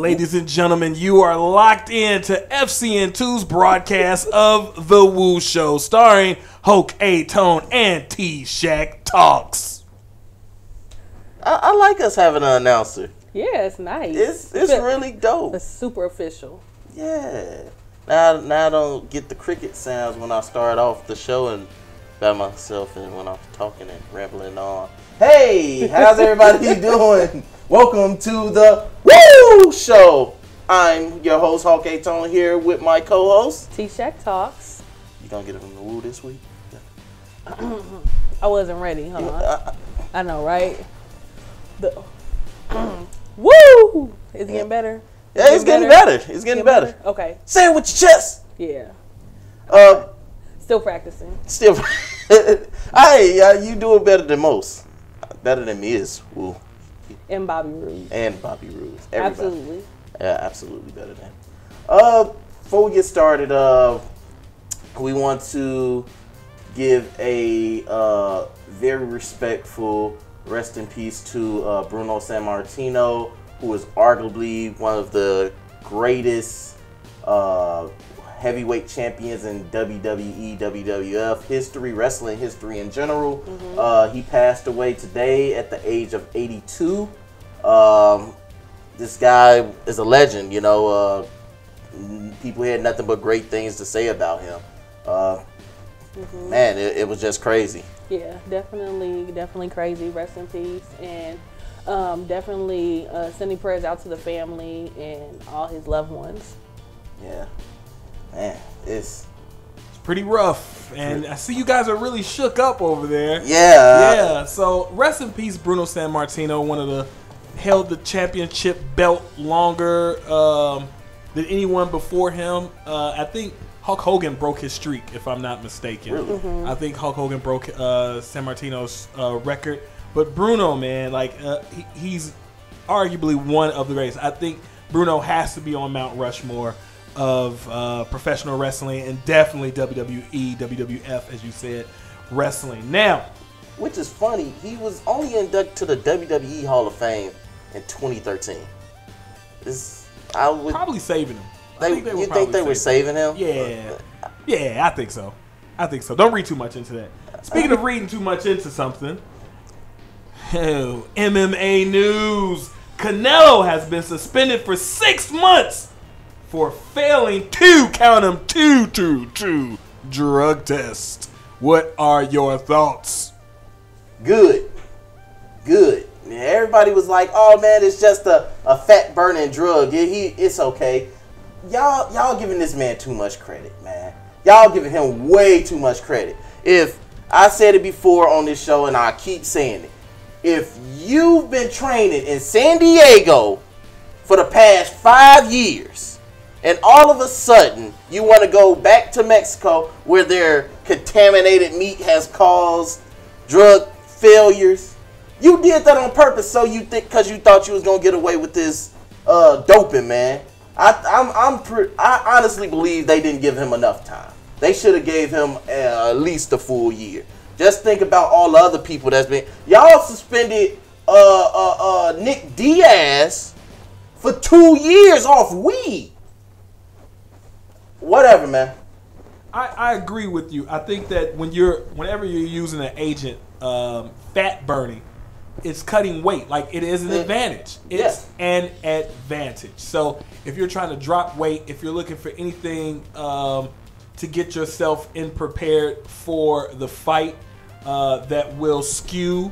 Ladies and gentlemen, you are locked in to FCN Two's broadcast of The Wooooo Show, starring Hulk A-Tone and T-Shack Talks. I like us having an announcer. Yeah, it's nice. It's really dope. It's super official. Yeah. Now I don't get the cricket sounds when I start off the show and by myself and when I'm talking and rambling on. Hey, how's everybody doing? Welcome to the Wooooo Show. I'm your host, Hulk A-Tone, here with my co-host, T-Shack Talks. You gonna get it from the Woo this week? I wasn't ready, huh? I know, right? Woo! Is it getting better? Yeah, it's getting better. It's getting better. Okay. Say it with your chest. Yeah. Still practicing. Still. Hey, you do it better than most. Better than me is Woo. And Bobby Roode. And Bobby Roode. Everybody. Absolutely. Yeah, absolutely better than. Before we get started, we want to give a very respectful rest in peace to Bruno Sammartino, who is arguably one of the greatest heavyweight champions in WWE, WWF history, wrestling history in general. Mm-hmm. He passed away today at the age of 82. This guy is a legend, you know. People had nothing but great things to say about him. Mm-hmm. Man, it was just crazy. Yeah, definitely crazy. Rest in peace, and definitely sending prayers out to the family and all his loved ones. Yeah, man, it's pretty rough, and I see you guys are really shook up over there. Yeah. So rest in peace, Bruno Sammartino, one of the held the championship belt longer than anyone before him. I think Hulk Hogan broke his streak, if I'm not mistaken. Really? Mm-hmm. I think Hulk Hogan broke Sammartino's record. But Bruno, man, like he's arguably one of the greatest. I think Bruno has to be on Mount Rushmore of professional wrestling, and definitely WWE, WWF, as you said, wrestling. Now, which is funny, he was only inducted to the WWE Hall of Fame in 2013. I would probably saving him. You think they were saving him? Yeah, I think so. Don't read too much into that. Speaking of reading too much into something, MMA news. Canelo has been suspended for 6 months for failing two drug tests. What are your thoughts? Good. Everybody was like, "Oh man, it's just a fat burning drug. It's okay." Y'all giving this man too much credit, man. Y'all giving him way too much credit. If I said it before on this show, and I keep saying it, if you've been training in San Diego for the past 5 years, and all of a sudden you want to go back to Mexico where their contaminated meat has caused drug failures, you did that on purpose. So you think because you thought you was gonna get away with this doping, man. I honestly believe they didn't give him enough time. They should have gave him at least a full year. Just think about all the other people that's been. Y'all suspended Nick Diaz for 2 years off weed. Whatever, man. I agree with you. I think that whenever you're using an agent, fat burning, it's cutting weight. Like, it is an advantage. It's an advantage. So if you're trying to drop weight, if you're looking for anything to get yourself in prepared for the fight that will skew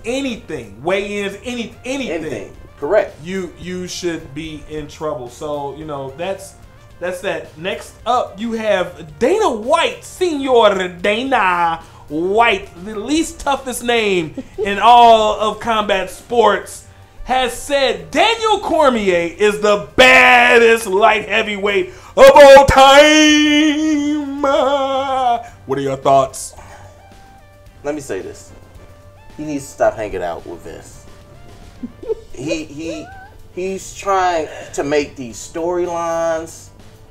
anything, weigh-ins, anything. Correct. You should be in trouble. So, you know, that's that. Next up, you have Dana White, Senor Dana White, the least toughest name in all of combat sports, has said Daniel Cormier is the baddest light heavyweight of all time. What are your thoughts? Let me say this. He needs to stop hanging out with Vince. He's trying to make these storylines,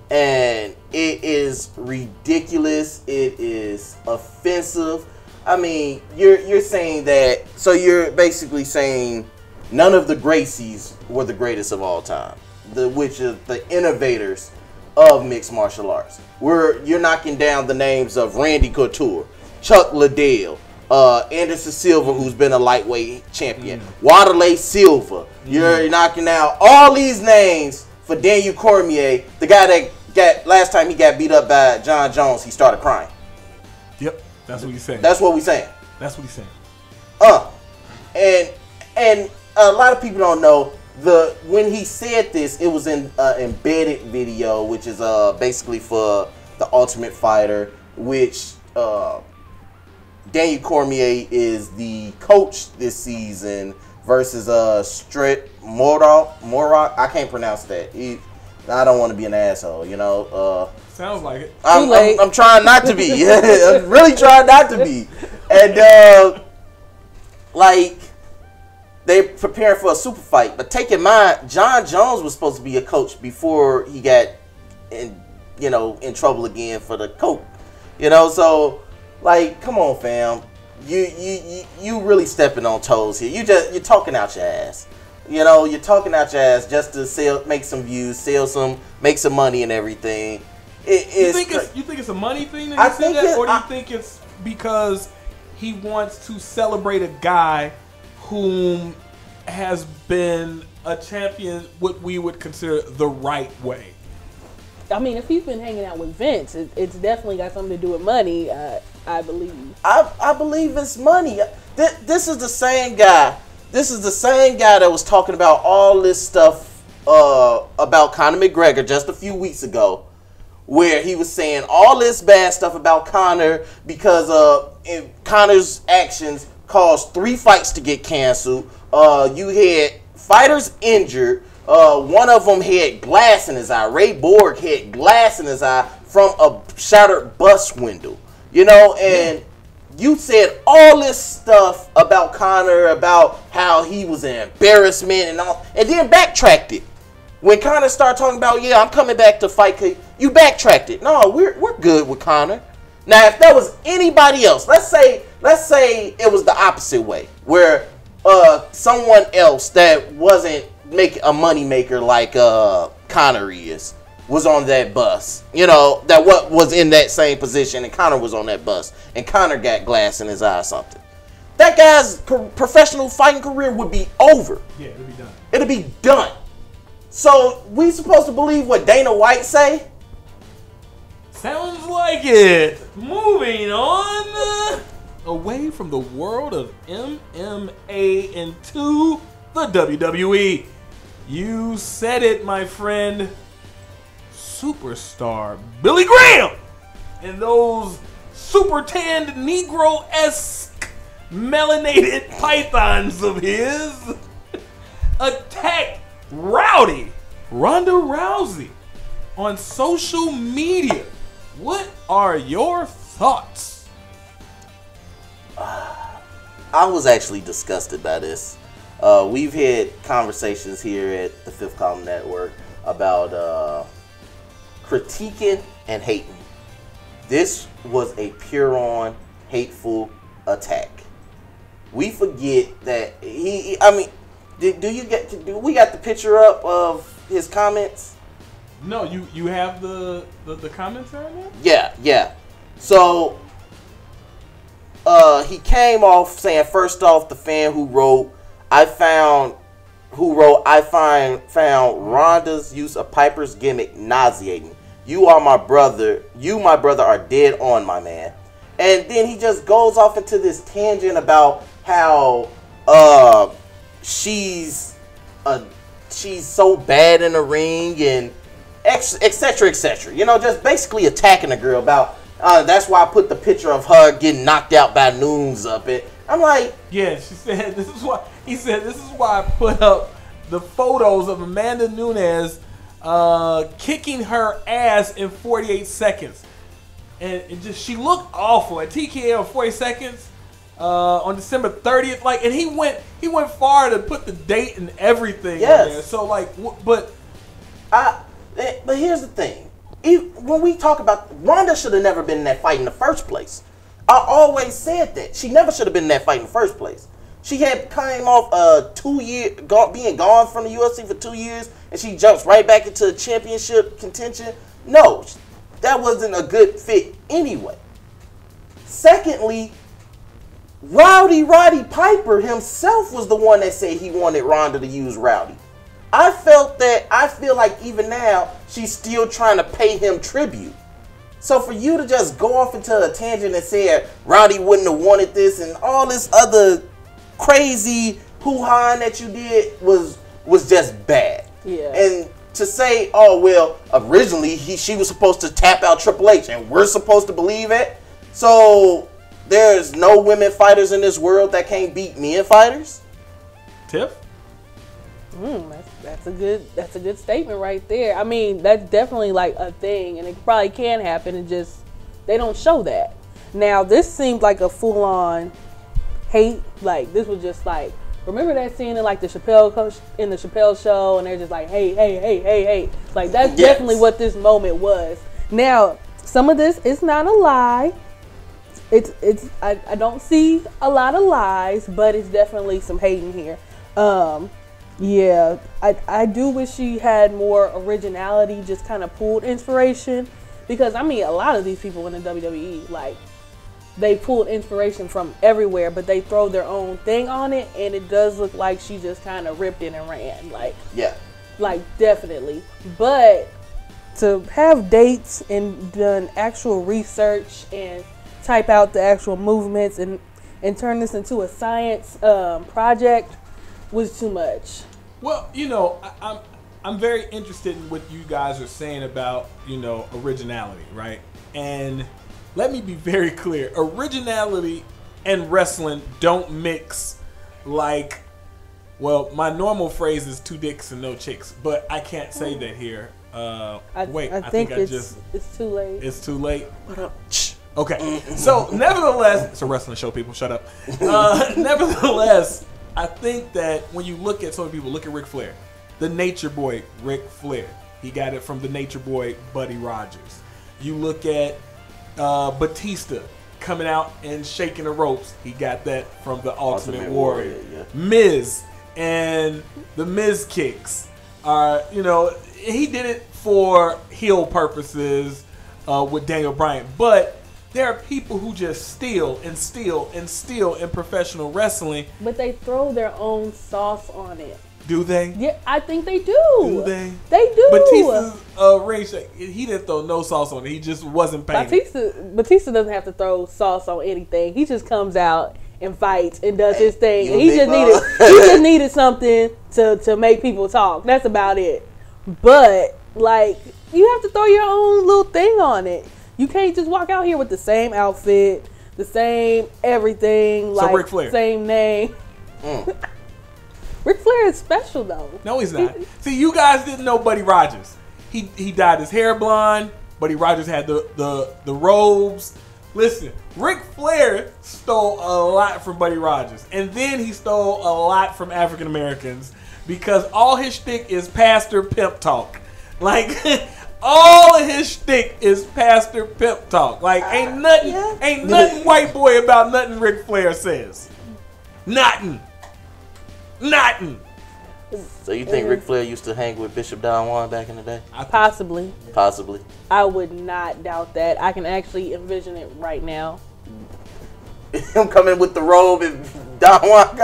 and it is ridiculous. It is offensive. I mean, you're saying that, so you're basically saying none of the Gracies were the greatest of all time, which is the innovators of mixed martial arts. Where you're knocking down the names of Randy Couture, Chuck Liddell, Anderson Silva, who's been a lightweight champion, Wanderlei Silva. You're knocking out all these names for Daniel Cormier, the guy that last time he got beat up by John Jones, he started crying. Yep, that's what he's saying. That's what we saying. That's what he's saying. And a lot of people don't know when he said this, it was in embedded video, which is basically for the Ultimate Fighter, which Daniel Cormier is the coach this season versus Morak. I can't pronounce that. I don't want to be an asshole, you know. Sounds like it. I'm trying not to be. I'm really trying not to be. And like they're preparing for a super fight, but take in mind, John Jones was supposed to be a coach before he got in trouble again for the coke. You know, so like, come on, fam. You really stepping on toes here. You're talking out your ass. You know, you're talking out your ass just to make some views, make some money and everything. You think it's a money thing that he said that, or do you think it's because he wants to celebrate a guy whom has been a champion, what we would consider the right way? I mean, if he's been hanging out with Vince, it's definitely got something to do with money. I believe. I believe it's money. This is the same guy. This is the same guy that was talking about all this stuff about Conor McGregor just a few weeks ago, where he was saying all this bad stuff about Conor because Conor's actions caused 3 fights to get canceled. You had fighters injured. One of them had glass in his eye. Ray Borg had glass in his eye from a shattered bus window. You know, and you said all this stuff about Conor, about how he was an embarrassment and all, and then backtracked it. When Conor started talking about, yeah, I'm coming back to fight, you backtracked it. No, we're good with Conor. Now, if that was anybody else, let's say it was the opposite way, where someone else that wasn't making a money maker like Conor was on that bus, you know, that was in that same position, and Conor was on that bus, and Conor got glass in his eye or something. That guy's professional fighting career would be over. Yeah, it'll be done. It'll be done. So we supposed to believe what Dana White say? Sounds like it. Moving on away from the world of MMA into the WWE. You said it, my friend. Superstar Billy Graham and those super tanned Negro-esque melanated pythons of his attacked rowdy Ronda Rousey on social media. What are your thoughts? I was actually disgusted by this. We've had conversations here at the Fifth Column Network about critiquing and hating. This was a pure-on hateful attack. We forget that do we got the picture up of his comments? No, you have the comments right now? Yeah. So he came off saying, first off, the fan who wrote, I found Ronda's use of Piper's gimmick nauseating. You, my brother, are dead on, my man. And then he just goes off into this tangent about how she's so bad in the ring and etc. etc. You know, just basically attacking the girl about. That's why I put the picture of her getting knocked out by Noons up it. I'm like, yeah. She said this is why. He said this is why I put up the photos of Amanda Nunes kicking her ass in 48 seconds, and she looked awful at TKO 40 seconds on December 30th. Like, and he went far to put the date and everything. Yes. In there. So like, but here's the thing. When we talk about Ronda, should have never been in that fight in the first place. I always said that she never should have been in that fight in the first place. She had came off 2 year being gone from the UFC for 2 years, and she jumps right back into championship contention. No, that wasn't a good fit anyway. Secondly, Roddy Piper himself was the one that said he wanted Ronda to use Rowdy. I feel like even now she's still trying to pay him tribute. So for you to just go off into a tangent and say Rowdy wouldn't have wanted this and all this other crazy hoo-ha that you did was just bad. Yeah. And to say, oh well, originally she was supposed to tap out Triple H and we're supposed to believe it. So there's no women fighters in this world that can't beat men fighters? Tiff? That's a good statement right there. I mean, that's definitely like a thing, and it probably can happen. And just they don't show that. Now this seemed like a full-on hate. Like this was just like, remember that scene in like the Chappelle show, and they're just like, hey. Like that's definitely what this moment was. Now some of this is not a lie. I don't see a lot of lies, but it's definitely some hating here. Yeah, I do wish she had more originality, just kind of pulled inspiration, because I mean a lot of these people in the WWE, like they pulled inspiration from everywhere, but they throw their own thing on it, and it does look like she just kind of ripped it and ran. Like definitely. But to have dates and done actual research and type out the actual movements and turn this into a science project was too much. Well, I'm very interested in what you guys are saying about, originality, right? And let me be very clear. Originality and wrestling don't mix like, well, my normal phrase is 2 dicks and no chicks, but I can't say that here. I think it's too late. It's too late? What up? Okay. So, nevertheless, it's a wrestling show, people. Shut up. Nevertheless, I think that when you look at some people, look at Ric Flair, the Nature Boy, Ric Flair. He got it from the Nature Boy, Buddy Rogers. You look at Batista coming out and shaking the ropes. He got that from the Ultimate Warrior. Yeah. Miz and the Miz kicks are, he did it for heel purposes with Daniel Bryan. But there are people who just steal in professional wrestling. But they throw their own sauce on it. Do they? Yeah, I think they do. Do they? They do. Batista's ring shake, he didn't throw no sauce on it. He just wasn't painted. Batista doesn't have to throw sauce on anything. He just comes out and fights and does his thing. And he just needed something to make people talk. That's about it. But like, you have to throw your own little thing on it. You can't just walk out here with the same outfit, the same everything, like Ric Flair. Same name. Ric Flair is special though. No, he's not. See, you guys didn't know Buddy Rogers. He dyed his hair blonde. Buddy Rogers had the robes. Listen, Ric Flair stole a lot from Buddy Rogers, and then he stole a lot from African Americans because all his shtick is pastor pimp talk. Like. All of his shtick is pastor pimp talk. Like ain't nothing white boy about nothing Ric Flair says. Nothing. So you think Ric Flair used to hang with Bishop Don Juan back in the day? Possibly. I would not doubt that. I can actually envision it right now. Him coming with the robe and Don Juan.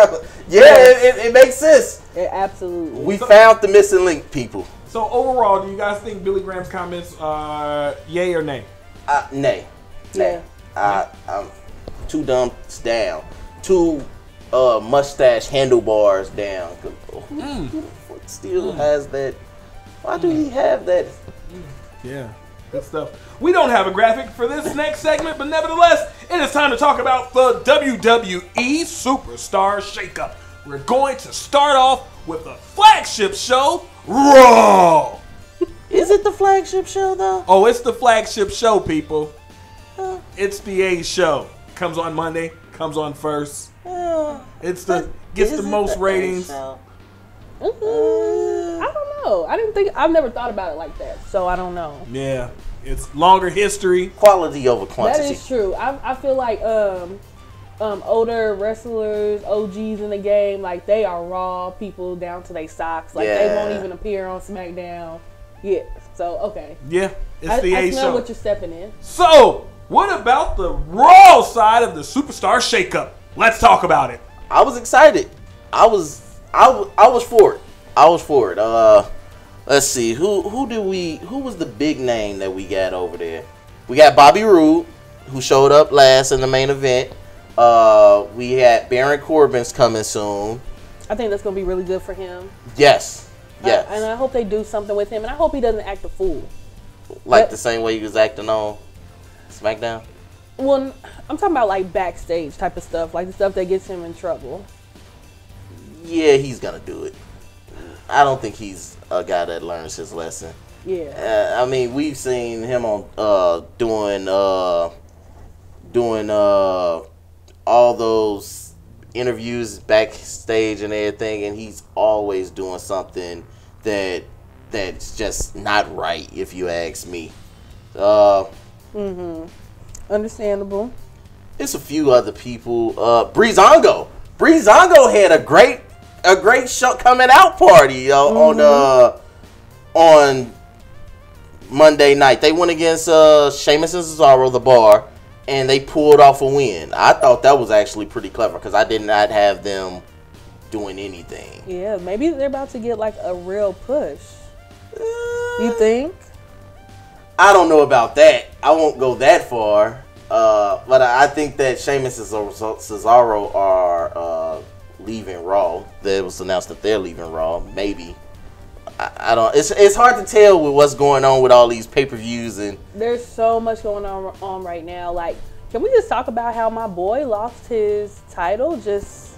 It makes sense. Absolutely. We found the missing link, people. So overall, do you guys think Billy Graham's comments are yay or nay? Nay. Yeah. I'm 2 dumps down. 2 mustache handlebars down. Still has that. Why do he have that? Yeah, good stuff. We don't have a graphic for this next segment, but nevertheless, it is time to talk about the WWE Superstar Shakeup. We're going to start off with the flagship show, Raw. Is it the flagship show though? Oh, it's the flagship show, people. It's the A show. Comes on Monday. Comes on first. Gets the most ratings. I don't know. I've never thought about it like that, so I don't know. Yeah, it's longer history. Quality over quantity. That is true. I feel like older wrestlers, OGs in the game, like they are raw people down to their socks. Like they won't even appear on SmackDown. Yeah. So okay. Yeah, it's the A I smell show. what you're stepping in. So, what about the Raw side of the Superstar Shakeup? Let's talk about it. I was excited. I was for it. I was for it. Let's see. Who was the big name that we got over there? We got Bobby Roode, who showed up last in the main event. We had Baron Corbin's coming soon. I think that's gonna be really good for him. Yes. Yes. And I hope they do something with him, and I hope he doesn't act a fool. Like the same way he was acting on SmackDown? Well, I'm talking about like backstage type of stuff, like the stuff that gets him in trouble. Yeah, he's gonna do it. I don't think he's a guy that learns his lesson. Yeah. I mean, we've seen him on doing all those interviews backstage and everything, and he's always doing something that's just not right, if you ask me. Understandable. There's a few other people. Breezango had a great show coming out party on Monday night. They went against Sheamus and Cesaro, the Bar, and they pulled off a win. I thought that was actually pretty clever because I did not have them doing anything. Yeah, maybe they're about to get like a real push. You think? I don't know about that. I won't go that far. But I think that Sheamus and Cesaro are leaving Raw. It was announced that they're leaving Raw. Maybe. I don't. It's hard to tell with what's going on with all these pay-per-views and. There's so much going on right now. Like, can we just talk about how my boy lost his title? Just,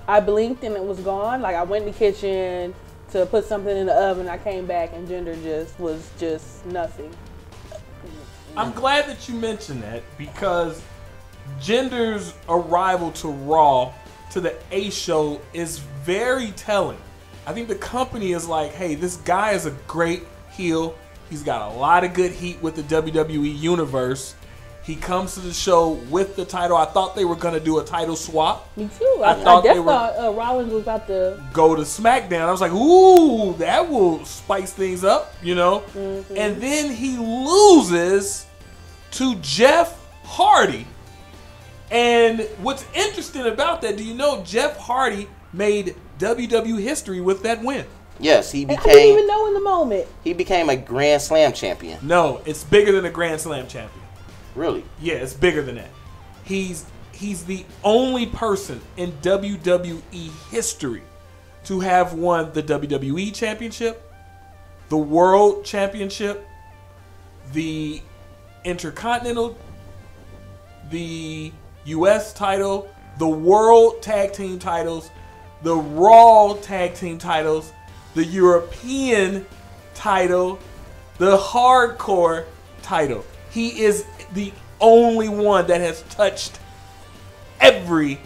I blinked and it was gone. Like, I went in the kitchen to put something in the oven. I came back and Jinder was just nothing. I'm glad that you mentioned that because Jinder's arrival to Raw, to the A show, is very telling. I think the company is like, hey, this guy is a great heel. He's got a lot of good heat with the WWE Universe. He comes to the show with the title. I thought they were going to do a title swap. Me too. I thought definitely thought Rollins was about to go to SmackDown. I was like, ooh, that will spice things up, you know? Mm-hmm. And then he loses to Jeff Hardy. And what's interesting about that, do you know Jeff Hardy made WWE history with that win? Yes, he became. I didn't even know in the moment. He became a Grand Slam champion. No, it's bigger than a Grand Slam champion. Really? Yeah, it's bigger than that. He's the only person in WWE history to have won the WWE Championship, the World Championship, the Intercontinental, the U.S. title, the World Tag Team titles, the Raw Tag Team titles, the European title, the Hardcore title. He is the only one that has touched every...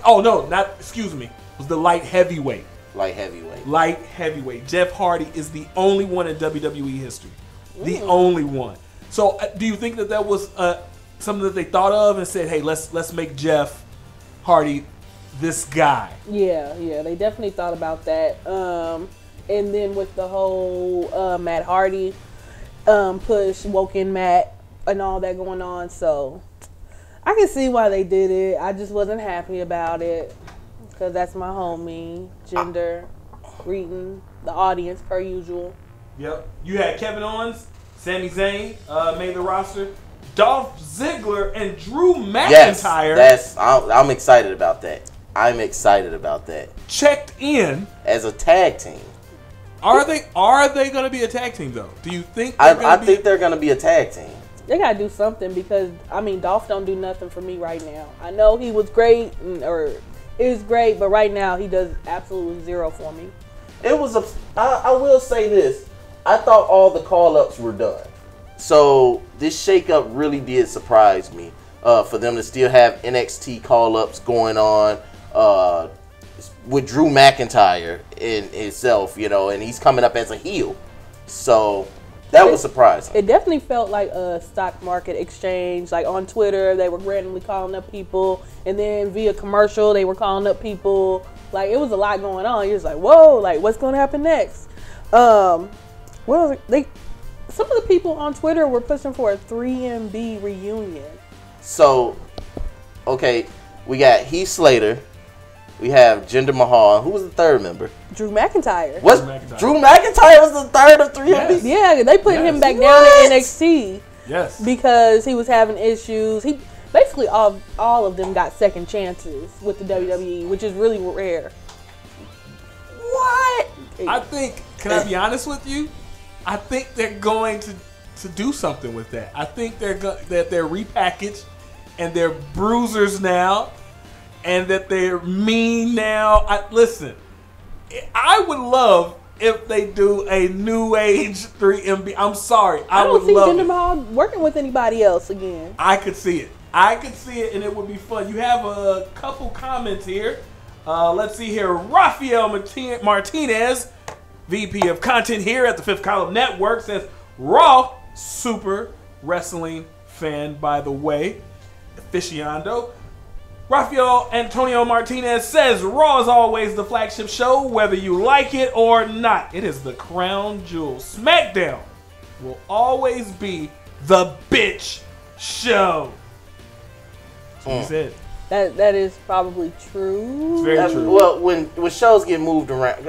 Oh, no, not... Excuse me. It was the light heavyweight. Light heavyweight. Light heavyweight. Jeff Hardy is the only one in WWE history. The only one. So, do you think that was something that they thought of and said, hey, let's make Jeff Hardy this guy? Yeah, they definitely thought about that. And then with the whole Matt Hardy push, Woken Matt, and all that going on, so I can see why they did it. I just wasn't happy about it because that's my homie, Jinder, greeting the audience per usual. Yep. You had Kevin Owens, Sami Zayn made the roster, Dolph Ziggler, and Drew McIntyre. Yes, I'm excited about that. I'm excited about that. Checked in as a tag team. Are they going to be a tag team though? Do you think? I think they're going to be a tag team. They gotta do something because Dolph don't do nothing for me right now. I know he was great or is great, but right now he does absolutely zero for me. It was I will say this. I thought all the call-ups were done. So this shakeup really did surprise me. For them to still have NXT call-ups going on with Drew McIntyre in itself, and he's coming up as a heel. So That was surprising. It definitely felt like a stock market exchange. Like on Twitter, they were randomly calling up people, and then via commercial, they were calling up people. Like it was a lot going on. You're just like, whoa, like what's going to happen next? What was it? Some of the people on Twitter were pushing for a 3MB reunion. So, okay, we got Heath Slater. We have Jinder Mahal. Who was the third member? Drew McIntyre. Drew McIntyre was the third of 3MB? Yes. Yeah, they put him back down in NXT. Yes. Because he was having issues. He basically all of them got second chances with the WWE, which is really rare. What? I think, can I be honest with you? I think they're going to do something with that. I think they're repackaged and they're bruisers now. And that they're mean now. Listen, I would love if they do a new age 3MB. I'm sorry. I would don't see love Jinder it. Mahal working with anybody else again. I could see it. And it would be fun. You have a couple comments here. Let's see here. Rafael Martinez, VP of Content here at the Fifth Column Network, says, Raw, super wrestling fan, by the way. Aficionado. Rafael Antonio Martinez says, Raw is always the flagship show, whether you like it or not. It is the crown jewel. SmackDown will always be the bitch show. That's what he said. That is probably true. It's very true. Well, when shows get moved around,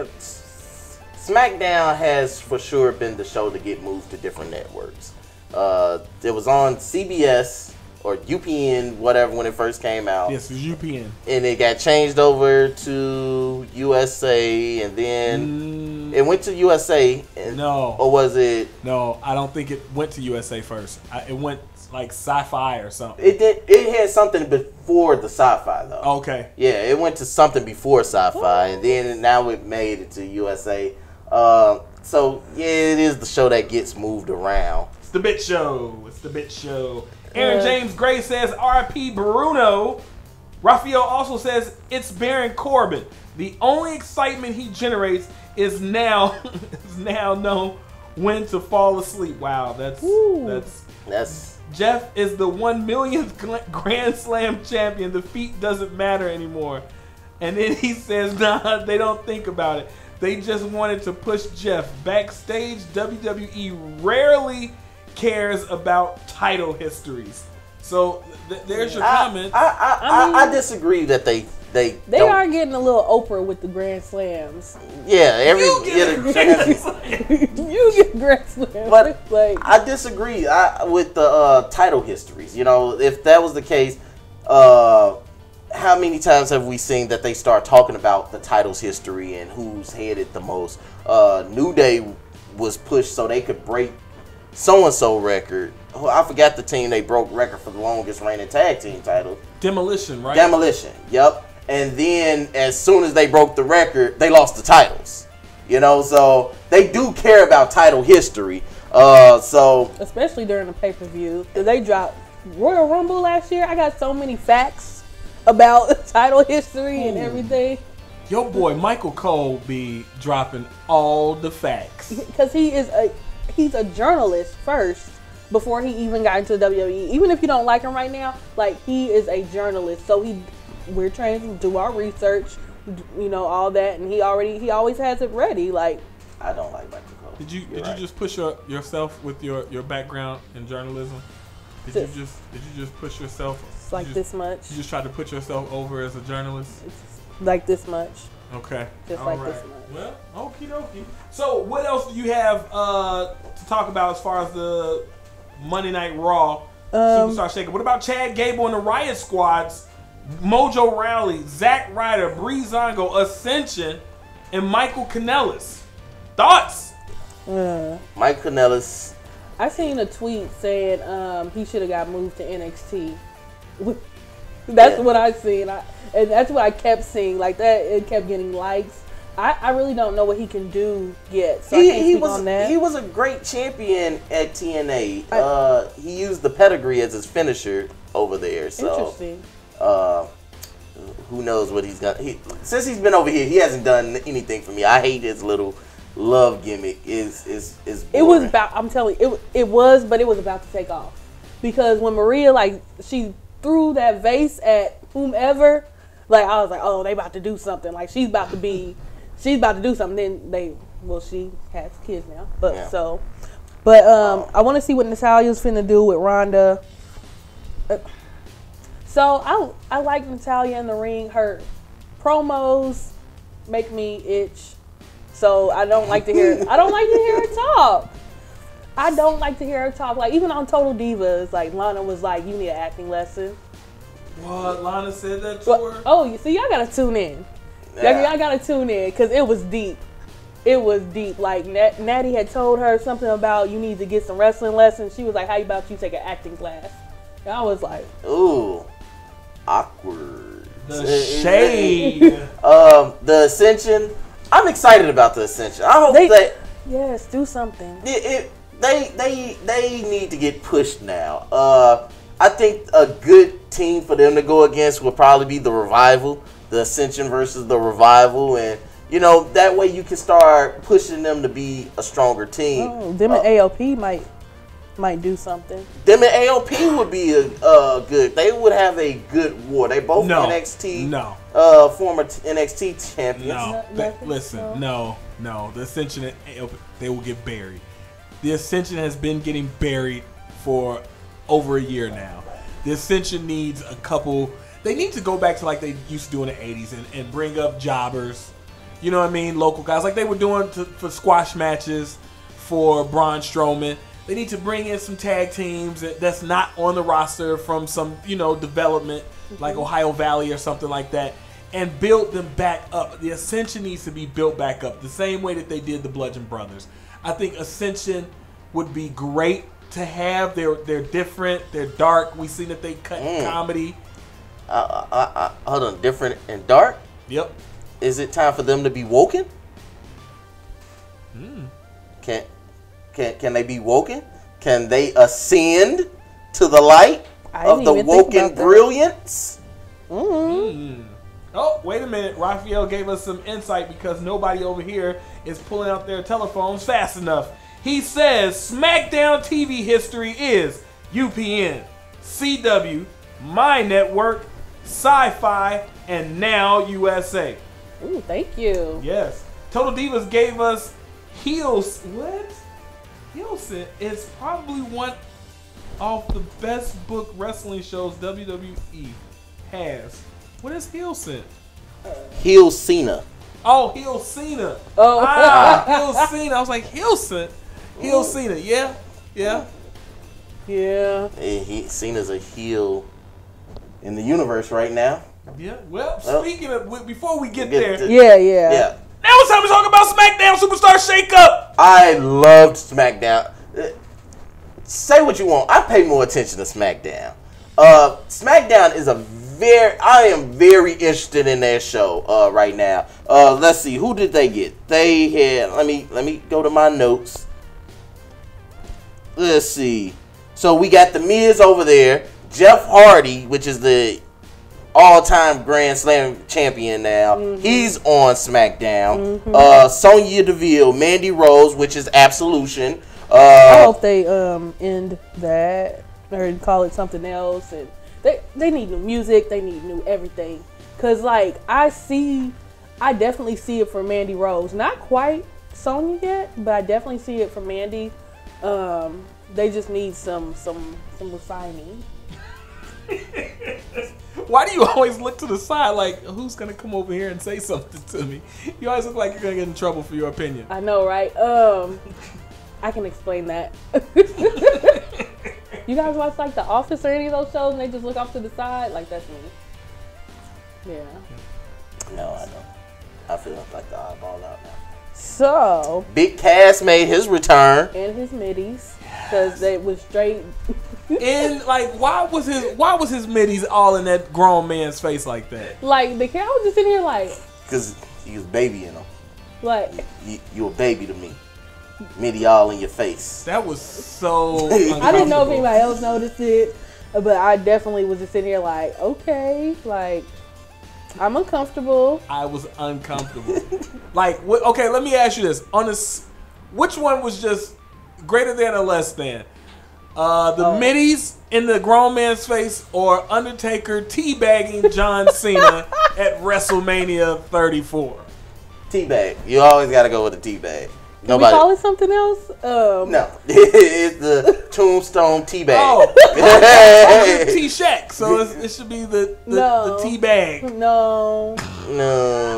SmackDown has for sure been the show to get moved to different networks. It was on CBS or UPN, whatever, when it first came out. Yes, it was UPN. And it got changed over to USA, and then it went to USA. No. Or was it? No, I don't think it went to USA first. It went like Sci-Fi or something. It did. It had something before the Sci-Fi though. Okay. Yeah, it went to something before Sci-Fi, and then now it made it to USA. So yeah, it is the show that gets moved around. It's the bitch show. It's the bitch show. Aaron James Gray says, RP Bruno. Raphael also says, it's Baron Corbin. The only excitement he generates is now know when to fall asleep. Wow, that's Jeff is the 1 millionth Grand Slam champion. The feat doesn't matter anymore. And then he says, nah, they don't think about it. They just wanted to push Jeff. Backstage, WWE rarely cares about title histories. So there's your comment. I disagree that they are getting a little Oprah with the Grand Slams. Yeah, you get Grand Slams. But like, I disagree with the title histories. You know, if that was the case, how many times have we seen that they start talking about the titles history and who's had it the most? New Day was pushed so they could break so-and-so record. Oh, I forgot the team they broke record for the longest reigning tag team title. Demolition, right? Demolition, yep. And then as soon as they broke the record, they lost the titles. You know, so they do care about title history. So especially during the pay-per-view. They dropped Royal Rumble last year. I got so many facts about title history and everything. Your boy Michael Cole be dropping all the facts. Because he's a journalist first before he even got into the WWE. Even if you don't like him right now, like he is a journalist. So we're trained to do our research, you know, all that, and he always has it ready. Like, I don't like Michael Cole. Did you just push yourself with your background in journalism? Did you just push yourself? It's like this much. You just tried to put yourself over as a journalist? It's like this much. Okay. Just all like right. this much. Well, okie dokie. So, what else do you have to talk about as far as the Monday Night Raw Superstar Shake-Up? What about Chad Gable and the Riot Squads, Mojo Rawley, Zack Ryder, Breezango, Ascension, and Michael Kanellis? Thoughts? Mike Kanellis. I seen a tweet saying he should have got moved to NXT. That's what I seen. And that's what I kept seeing. Like that, it kept getting likes. I really don't know what he can do yet. So he was a great champion at TNA. He used the pedigree as his finisher over there. So, interesting. Who knows what he's got? Since he's been over here, he hasn't done anything for me. I hate his little love gimmick is boring. It was about. I'm telling you, it was, but it was about to take off because when Maria like she threw that vase at whomever, like I was like, oh, they about to do something. Like she's about to do something. Then she has kids now, but yeah. I want to see what Natalia's finna do with Ronda. So I like Natalya in the ring. Her promos make me itch. So I don't like to hear. I don't like to hear her talk. I don't like to hear her talk. Like even on Total Divas, like Lana was like, "You need an acting lesson." What? Lana said that to her? Oh, you see, y'all gotta tune in. Y'all gotta tune in because it was deep. It was deep. Like Natty had told her something about you need to get some wrestling lessons. She was like, "How about you take an acting class?" And I was like, "Ooh, awkward." The shade. The Ascension. I'm excited about the Ascension. I hope yes, do something. They need to get pushed now. I think a good team for them to go against would probably be the Revival, the Ascension versus the Revival, and that way you can start pushing them to be a stronger team. Oh, them and AOP might do something. Them and AOP would be a good. They would have a good war. They both NXT. Former NXT champions. No. The Ascension and AOP, they will get buried. The Ascension has been getting buried for over a year now. The Ascension needs a couple. They need to go back to like they used to do in the 80s and bring up jobbers. You know what I mean? Local guys like they were doing for squash matches for Braun Strowman. They need to bring in some tag teams that's not on the roster from some, development like Ohio Valley or something like that and build them back up. The Ascension needs to be built back up the same way that they did the Bludgeon Brothers. I think Ascension would be great to have. They're different. They're dark. We see that they cut comedy. Hold on. Different and dark? Yep. Is it time for them to be woken? Can they be woken? Can they ascend to the light of the woken brilliance? Oh, wait a minute. Raphael gave us some insight because nobody over here is pulling out their telephones fast enough. He says SmackDown TV history is UPN, CW, My Network, Sci-Fi, and Now USA. Ooh, thank you. Yes. Total Divas gave us Heels. What? Heelsen is probably one of the best book wrestling shows WWE has. What is Heelsen? Heel Cena. Oh, Heel Cena. Oh, Heel Cena. I was like, Heelsen. Heel Cena. Yeah. Cena's a heel in the universe right now. Yeah. Well, speaking of, before we get there. Yeah. Now it's time to talk about SmackDown Superstar Shakeup. I loved SmackDown. Say what you want. I pay more attention to SmackDown. SmackDown is I am very interested in their show right now. Let's see, who did they get? They had let me go to my notes. Let's see. So we got the Miz over there, Jeff Hardy, which is the all-time Grand Slam champion now. Mm-hmm. He's on SmackDown. Mm-hmm. Sonya Deville, Mandy Rose, which is Absolution. I hope they end that or call it something else. And they need new music. They need new everything. Cause like I definitely see it for Mandy Rose. Not quite Sonya yet, but I definitely see it for Mandy. They just need some refining. Why do you always look to the side like, who's going to come over here and say something to me? You always look like you're going to get in trouble for your opinion. I know, right? I can explain that. You guys watch like The Office or any of those shows and they just look off to the side? Like, that's me. Yeah. No, I don't. I feel like the oddball out now. So. Big Cass made his return. And his middies. Because they was straight. And like, why was his middies all in that grown man's face like that? Like the cat was just sitting here like. Because he was babying him. Like. You a baby to me. Middy all in your face. That was so. I didn't know if anybody else noticed it, but I definitely was just sitting here like, okay, like. I'm uncomfortable. I was uncomfortable. Like, okay, let me ask you this: on this, which one was just greater than or less than? The middies in the grown man's face, or Undertaker teabagging John Cena at WrestleMania 34? Teabag. You always got to go with the teabag. Can we call it something else? No. It's the Tombstone Teabag. Oh. T-Shack. So it should be the teabag. No. No.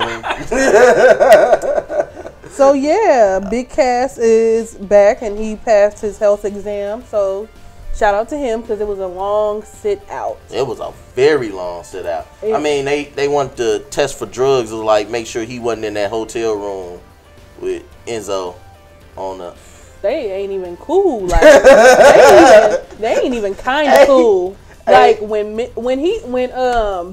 So, yeah, Big Cass is back, and he passed his health exam. So, shout out to him, because it was a long sit out. It was a very long sit out. I mean, they wanted to test for drugs, to like make sure he wasn't in that hotel room with Enzo on the. They ain't even cool. Like they ain't even kind of cool. Like when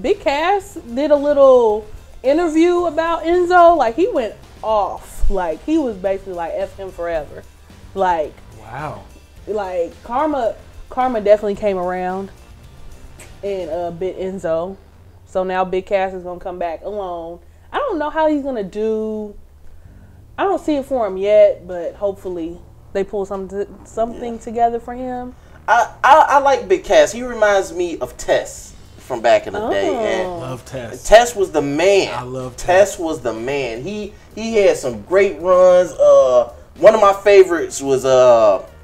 Big Cass did a little interview about Enzo, like he went off. Like he was basically like F him forever. Like wow. Like Karma definitely came around and bit Enzo. So now Big Cass is gonna come back alone. I don't know how he's gonna do. I don't see it for him yet, but hopefully they pull something together for him. I like Big Cass. He reminds me of Tess from back in the day. And love Tess. Tess was the man. I love Tess. Tess was the man. He had some great runs. One of my favorites was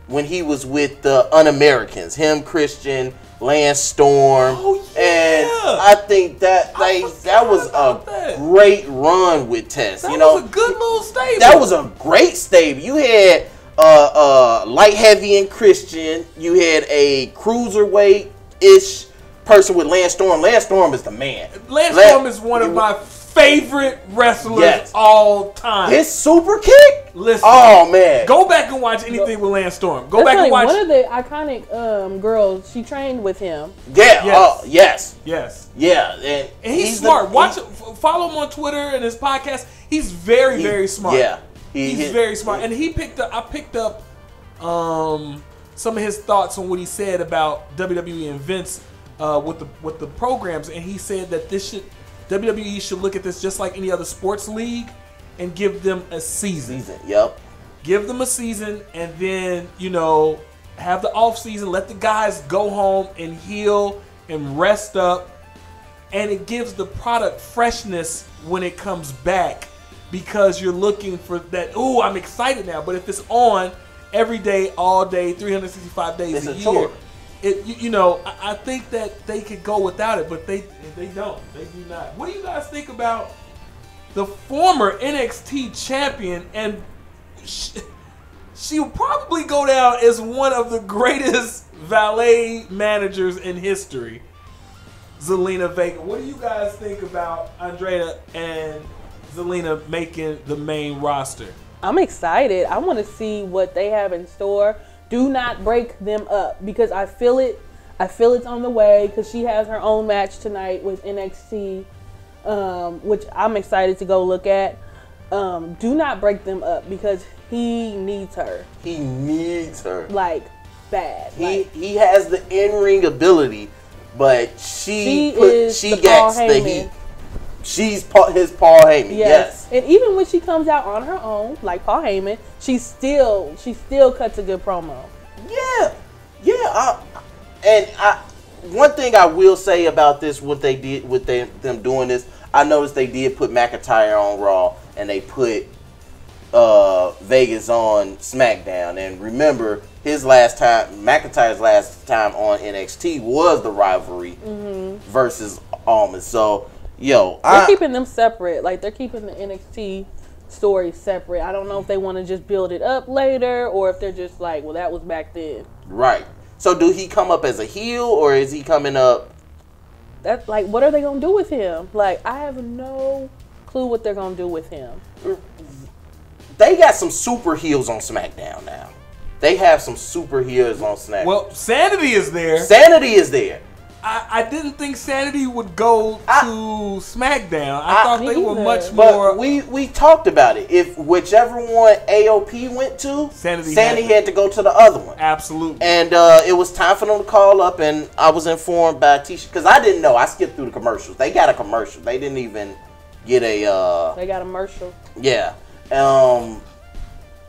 when he was with the Un-Americans. Him, Christian, Lance Storm. Oh, yeah. And I think that was a great run with Tess. That was a good little stable. That was a great stable. You had light heavy and Christian. You had a cruiserweight-ish person with Lance Storm. Lance Storm is the man. Lance Storm is one of my favorite wrestlers all time. His super kick? Listen. Oh, man. Go back and watch anything with Lance Storm. Go back and watch. One of the iconic girls, she trained with him. Yeah. Yes. Yes. Yeah. And he's smart. Follow him on Twitter and his podcast. He's very smart. Yeah. He's very smart. And I picked up some of his thoughts on what he said about WWE and Vince with the programs, and he said that WWE should look at this just like any other sports league and give them a season. Yep. Give them a season, and then have the off season. Let the guys go home and heal and rest up, and it gives the product freshness when it comes back, because you're looking for that. Ooh, I'm excited now. But if it's on every day, all day, 365 days a year. Chore. I think that they could go without it, but they don't. They do not. What do you guys think about the former NXT champion? And she'll probably go down as one of the greatest valet managers in history, Zelina Vega. What do you guys think about Andrea and Zelina making the main roster? I'm excited. I want to see what they have in store. Do not break them up, because I feel it. I feel it's on the way, because she has her own match tonight with NXT, which I'm excited to go look at. Do not break them up, because he needs her. He needs her. Like, bad. He has the in-ring ability, but she gets the heat. She's his Paul Heyman. Yes. And even when she comes out on her own, like Paul Heyman, she still cuts a good promo. Yeah. One thing I will say about this, what they did with them doing this, I noticed they did put McIntyre on Raw, and they put Vegas on SmackDown. And remember, McIntyre's last time on NXT was the rivalry versus Almas. So. They're keeping them separate. Like, they're keeping the NXT story separate. I don't know if they want to just build it up later, or if they're just like, well, that was back then. Right. So do he come up as a heel, or is he coming up? That's like, what are they going to do with him? Like, I have no clue what they're going to do with him. They got some super heels on SmackDown now. They have some super heels on SmackDown. Well, Sanity is there. Sanity is there. I didn't think Sanity would go to SmackDown. I thought they were much but more. We talked about it. If whichever one AOP went to, Sandy had to go to the other one. Absolutely. And it was time for them to call up, and I was informed by Tisha because I didn't know. I skipped through the commercials. They got a commercial. They didn't even get a. They got a commercial. Yeah.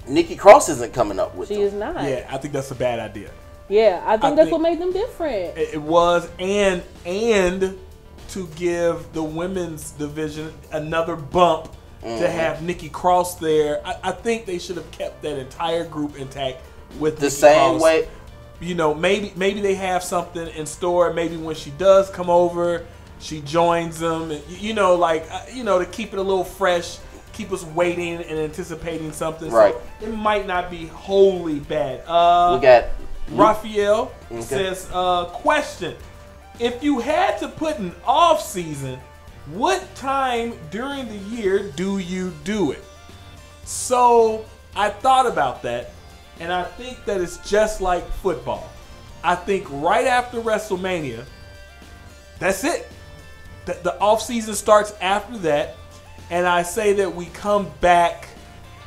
Nikki Cross isn't coming up with. She them. is not. Yeah, I think that's a bad idea. Yeah, I think that's what made them different. It was, and to give the women's division another bump to have Nikki Cross there. I think they should have kept that entire group intact with the Nikki same Cross. way. You know, maybe they have something in store. Maybe when she does come over, she joins them. You know, like to keep it a little fresh. Keep us waiting and anticipating something. Right. So it might not be wholly bad. We got Raphael says, question. If you had to put an off season, what time during the year do you do it? So I thought about that, and I think that it's just like football. I think right after WrestleMania, that's it. The off season starts after that. And I say that we come back,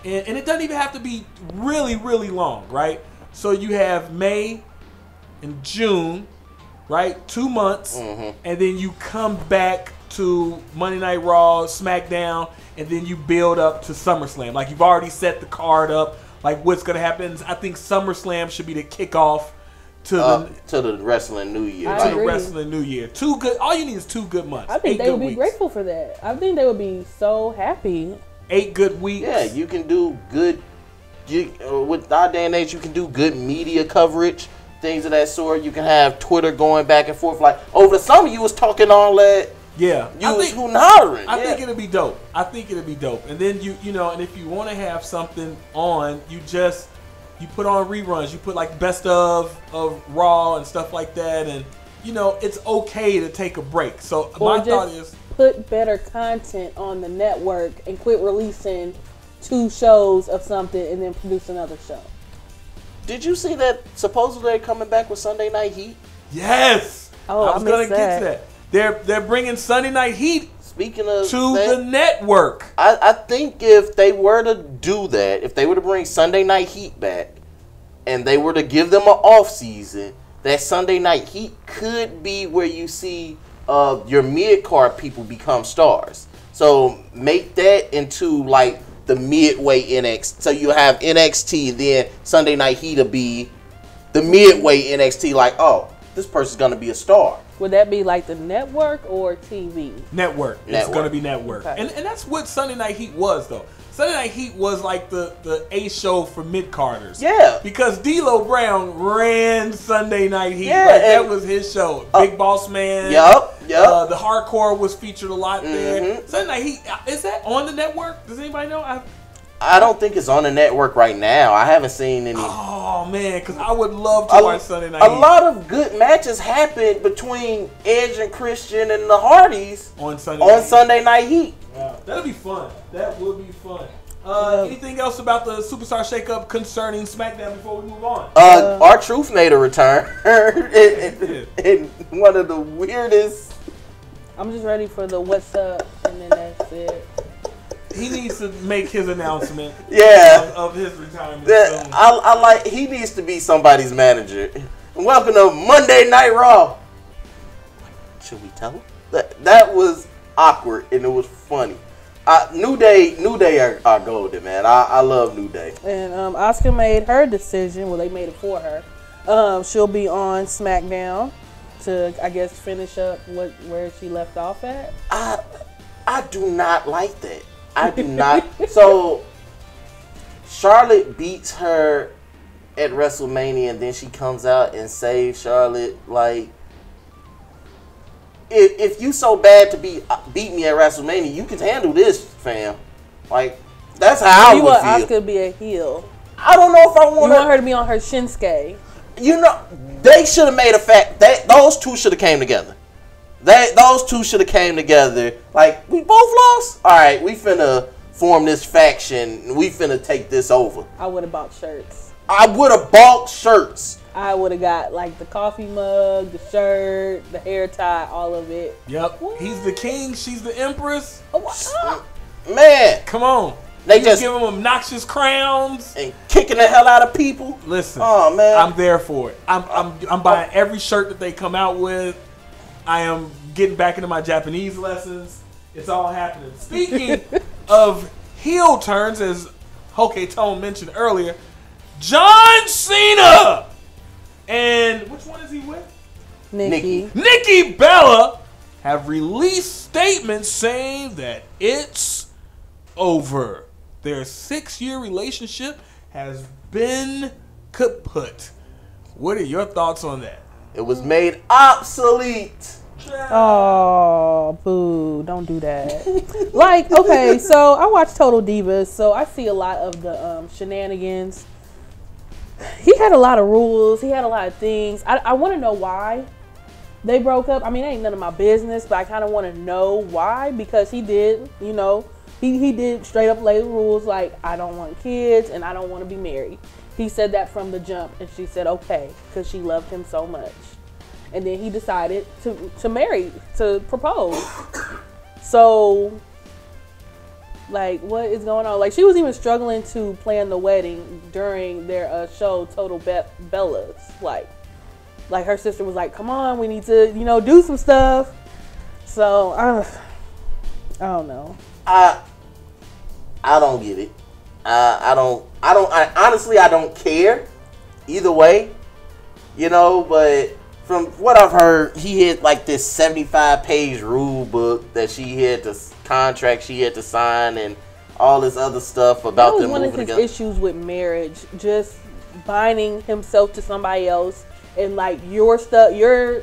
and it doesn't even have to be really, really long, right? So you have May and June, right? 2 months, and then you come back to Monday Night Raw, SmackDown, and then you build up to SummerSlam. Like you've already set the card up, like what's going to happen. I think SummerSlam should be the kickoff to the Wrestling New Year. I agree. The Wrestling New Year. All you need is 2 good months. I think they would be grateful for that. I think they would be so happy. 8 good weeks. Yeah, you can do good. With our day and age, you can do good media coverage, things of that sort. You can have Twitter going back and forth. Like over the summer, you was talking all that. Yeah, you was hooting hollering. I think it'll be dope. And then you know, and if you want to have something on, you put on reruns. You put like best of Raw and stuff like that, and you know it's okay to take a break. So my thought is put better content on the network and quit releasing 2 shows of something and then produce another show. Did you see that supposedly they're coming back with Sunday Night Heat? Yes. Oh, I was gonna get to that. They're bringing Sunday Night Heat. Speaking of to the network. I think if they were to do that, if they were to bring Sunday Night Heat back, and they were to give them an off season, that Sunday Night Heat could be where you see your mid card people become stars. So make that into like the midway NXT. So you have NXT, then Sunday Night Heat will be the midway NXT. Like, oh, this person's gonna be a star. Would that be like the network or TV? Network. It's going to be network. Okay. And that's what Sunday Night Heat was, though. Sunday Night Heat was like the A show for mid-carders. Yeah. Because D'Lo Brown ran Sunday Night Heat. Yeah, like, that was his show. Big Boss Man. Yep. The Hardcore was featured a lot there. Sunday Night Heat, is that on the network? Does anybody know? I don't think it's on the network right now. I haven't seen any. Oh, man, because I would love to watch Sunday Night Heat. A lot of good matches happened between Edge and Christian and the Hardys on Sunday Night Heat. Wow. That'll be fun. That would be fun. Anything else about the Superstar Shakeup concerning SmackDown before we move on? R-Truth made a return. in one of the weirdest. I'm just ready for the what's up, and then that's it. He needs to make his announcement. Yeah, of his retirement. I like. He needs to be somebody's manager. Welcome to Monday Night Raw. Should we tell him? That was awkward and it was funny. New Day are golden, man. I love New Day. And Asuka made her decision. Well, they made it for her. She'll be on SmackDown to, I guess, finish up where she left off at. I do not like that. I do not. So Charlotte beats her at WrestleMania, and then she comes out and saves Charlotte. Like, if you so bad to beat me at WrestleMania, you can handle this, fam. Like, that's how I would feel. You want Asuka to be a heel. I don't know if I want. You want her to be on her Shinsuke. You know, they should have made a fact that those two should have came together. Those two should have came together. Like, we both lost? Alright, we finna form this faction. We finna take this over. I would have bought shirts. I would have bought shirts. I would have got like the coffee mug, the shirt, the hair tie, all of it. Yep. What? He's the king. She's the empress. Oh, man, come on. They just give him obnoxious crowns and kicking the hell out of people. Listen, oh man, I'm there for it. I'm buying every shirt that they come out with. I am getting back into my Japanese lessons. It's all happening. Speaking of heel turns, as Hoke Tone mentioned earlier, John Cena and which one is he with? Nikki Bella have released statements saying that it's over. Their 6-year relationship has been kaput. What are your thoughts on that? It was made obsolete. Oh, boo. Don't do that. Like, okay, so I watch Total Divas, so I see a lot of the shenanigans. He had a lot of rules. He had a lot of things. I want to know why they broke up. I mean, it ain't none of my business, but I kind of want to know why, because he did, you know, he did straight up lay the rules like, I don't want kids and I don't want to be married. He said that from the jump, and she said okay, because she loved him so much. And then he decided to marry, to propose. So, like, what is going on? Like, she was even struggling to plan the wedding during their show, Total Bellas. Like her sister was like, come on, we need to, you know, do some stuff. So, I don't know. I don't get it. Honestly, I don't care either way, you know, but from what I've heard, he had like this 75-page rule book that she had to contract she had to sign and all this other stuff about them moving together. That was one of his issues with marriage, just binding himself to somebody else and like your stuff, your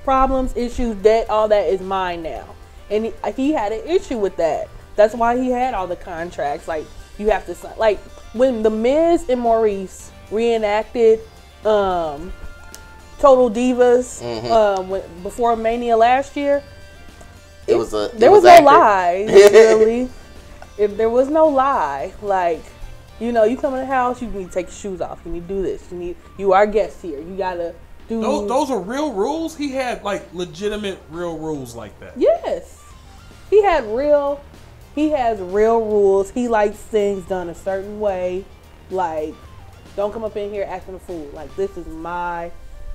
problems, issues, debt, all that is mine now. And he had an issue with that. That's why he had all the contracts. Like, you have to sign. Like, when The Miz and Maurice reenacted Total Divas before Mania last year, there was no lie, really. If there was no lie, like, you know, you come in the house, you need to take your shoes off. You need to do this. You are guests here. You gotta do. Those are real rules. He had like legitimate real rules like that. Yes, he has real rules. He likes things done a certain way. Like, don't come up in here acting a fool. Like, this is my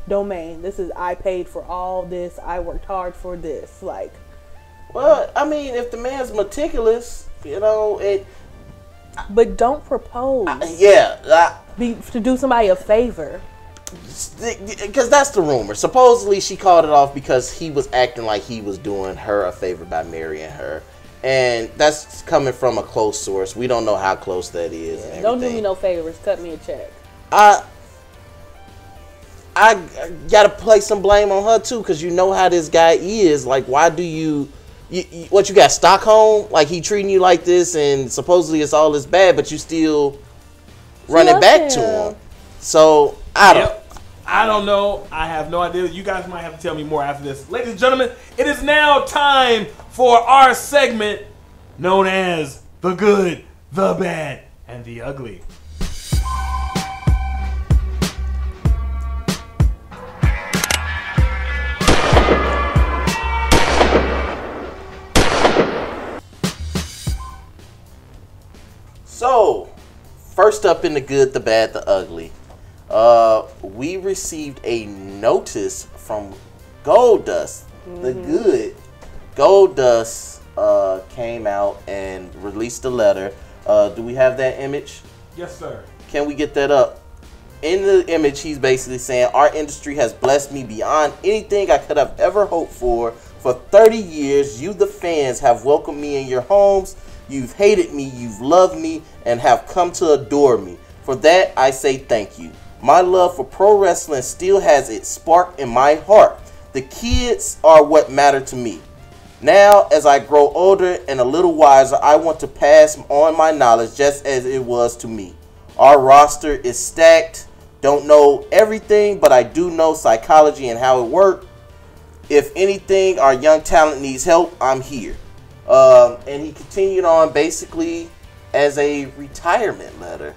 domain. I paid for all this. I worked hard for this. Like, well, I mean, if the man's meticulous, you know, but don't propose. To do somebody a favor. Because that's the rumor. Supposedly, she called it off because he was acting like he was doing her a favor by marrying her. And that's coming from a close source. We don't know how close that is. And don't do me no favors. Cut me a check. I gotta place some blame on her too, because you know how this guy is. Like, why do you got Stockholm? Like, he treating you like this, and supposedly it's all this bad, but you still running back to him. So I don't know. I have no idea. You guys might have to tell me more after this. Ladies and gentlemen, it is now time for our segment known as The Good, The Bad, and The Ugly. So, first up in The Good, The Bad, The Ugly. We received a notice from Goldust. The Good. Goldust came out and released a letter. Do we have that image? Yes, sir. Can we get that up? In the image, he's basically saying, our industry has blessed me beyond anything I could have ever hoped for. For 30 years, you, the fans, have welcomed me in your homes. You've hated me, you've loved me, and have come to adore me. For that, I say thank you. My love for pro wrestling still has its spark in my heart. The kids are what matter to me. Now, as I grow older and a little wiser, I want to pass on my knowledge just as it was to me. Our roster is stacked. Don't know everything, but I do know psychology and how it works. If anything, our young talent needs help, I'm here. And he continued on basically as a retirement letter.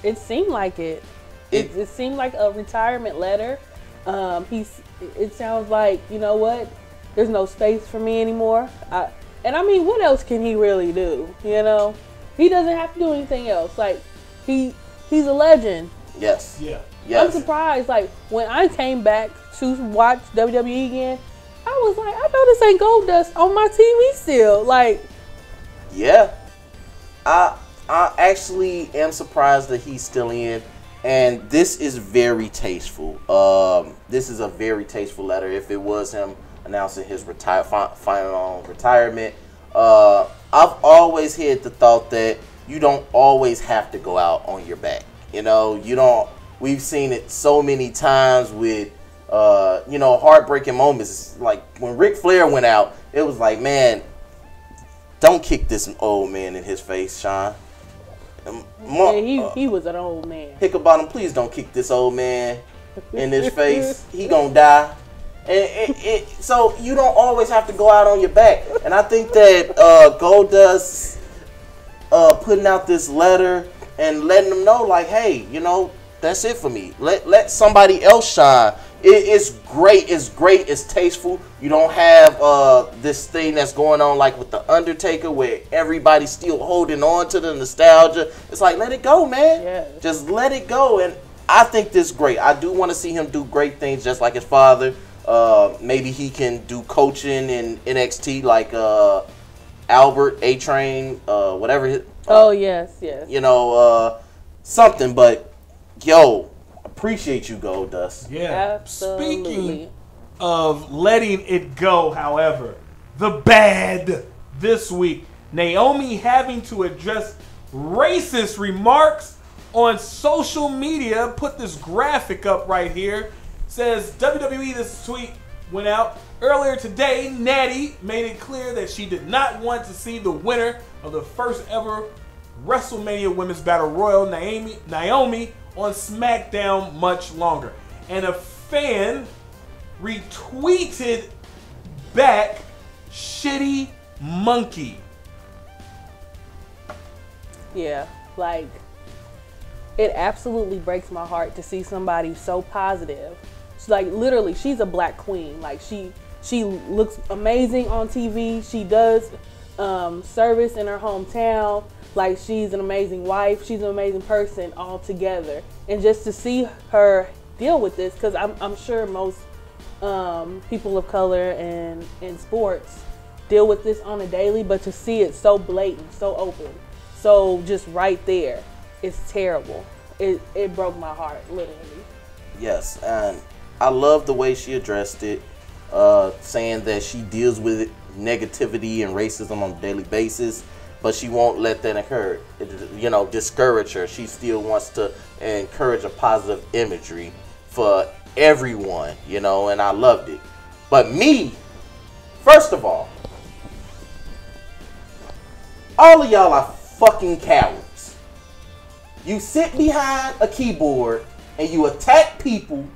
It seemed like it. It seemed like a retirement letter. It sounds like, you know what? There's no space for me anymore. And I mean, what else can he really do? You know, he doesn't have to do anything else. Like he's a legend. Yes. Yeah. Yes. I'm surprised. Like when I came back to watch WWE again, I was like, I know this ain't Goldust on my TV still. Like, yeah, I actually am surprised that he's still in, and this is very tasteful. This is a very tasteful letter. If it was him announcing his final retirement, I've always had the thought that you don't always have to go out on your back. You know, you don't. We've seen it so many times with. Heartbreaking moments. Like when Ric Flair went out, it was like, man, don't kick this old man in his face, Sean. He was an old man. Hicklebottom, please don't kick this old man in his face. He gonna die. And so you don't always have to go out on your back. And I think that Goldust putting out this letter and letting them know, like, hey, that's it for me. Let somebody else shine. It's great. It's great. It's tasteful. You don't have this thing that's going on like with the Undertaker, where everybody's still holding on to the nostalgia. It's like, let it go, man. Yeah. Just let it go. And I think this is great. I do want to see him do great things, just like his father. Maybe he can do coaching in NXT, like Albert A-Train, whatever. Oh yes. Something. But yo. Appreciate you, Goldust. Yeah. Absolutely. Speaking of letting it go, however, the bad this week, Naomi having to address racist remarks on social media. Put this graphic up right here. Says WWE, this tweet went out earlier today. Natty made it clear that she did not want to see the winner of the first ever WrestleMania Women's Battle Royal, Naomi, on SmackDown much longer. And a fan retweeted back, "Shitty monkey." Yeah, like, it absolutely breaks my heart to see somebody so positive. It's like, literally, she's a black queen. Like, she looks amazing on TV. She does service in her hometown. Like, she's an amazing wife. She's an amazing person altogether. And just to see her deal with this, because I'm sure most people of color and in sports deal with this on a daily, but to see it so blatant, so open, so just right there, it's terrible. It broke my heart, literally. Yes, and I love the way she addressed it, saying that she deals with negativity and racism on a daily basis, but she won't let that occur, discourage her. She still wants to encourage a positive imagery for everyone, and I loved it. But me, first of all of y'all are fucking cowards. You sit behind a keyboard and you attack people